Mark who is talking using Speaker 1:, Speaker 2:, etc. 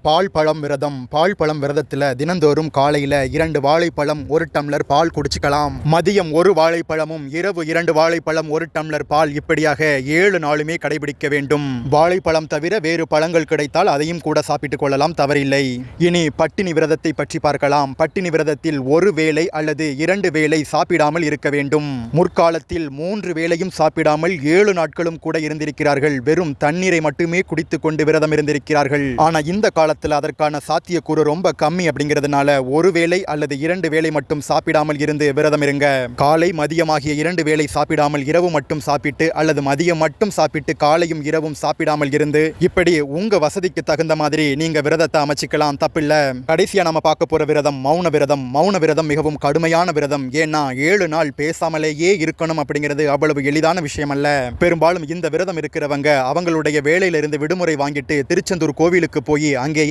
Speaker 1: பால் பழம் விரதம். பால் பழம் விரதத்தில் தினந்தோறும் காலையில் 2 வாழைப்பழம் 1 டம்ளர் பால் குடிச்சுக்கலாம். மதியம் 1 வாழைப்பழமும் இரவு 2 வாழைப்பழம் 1 டம்ளர் பால், இப்படியாக 7 நாளுமே கடைபிடிக்க வேண்டும். வாழைப்பழம் தவிர வேறு பழங்கள் கிடைத்தால் அதையும் கூட சாப்பிட்டுக் கொள்ளலாம், தவறில்லை. இனி பட்டினி விரதத்தை பற்றி பார்க்கலாம். பட்டினி விரதத்தில் 1 வேளை அல்லது 2 வேளை சாப்பிடாமல் இருக்க வேண்டும். முற்காலத்தில் 3 வேளையும் சாப்பிடாமல் 7 நாட்களும் கூட இருந்திருக்கிறார்கள். வெறும் தண்ணீரை மட்டுமே குடித்துக் கொண்டு விரதம் இருந்திருக்கிறார்கள். ஆனா இந்த காலத்துல அதற்கான சாத்தியக்கூறு ரொம்ப கம்மி. அப்படிங்கிறதுனால 1 வேளை அல்லது 2 வேளை மட்டும் சாப்பிடாமல் இருந்து விரதம் இருங்க. காலை மதியம் ஆகிய 2 வேளை சாப்பிடாமல் இரவு மட்டும் சாப்பிட்டு, அல்லது மதியம் மட்டும் சாப்பிட்டு காலையும் இரவும் சாப்பிடாமல் இருந்து, இப்படி உங்க வசதிக்கு தகுந்த மாதிரி நீங்க விரதத்தை அமைச்சிக்கலாம், தப்பில்ல. கடைசியா நம்ம பார்க்க போற விரதம் மௌன விரதம். மௌன விரதம் மிகவும் கடுமையான விரதம். ஏன்னா 7 நாள் பேசாமலேயே இருக்கணும் அப்படிங்கிறது அவ்வளவு எளிதான விஷயம் அல்ல. பெரும்பாலும் இந்த விரதம் இருக்கிறவங்க அவங்களுடைய வேலையிலிருந்து விடுமுறை வாங்கிட்டு திருச்செந்தூர் கோவிலுக்கு போய் அங்கே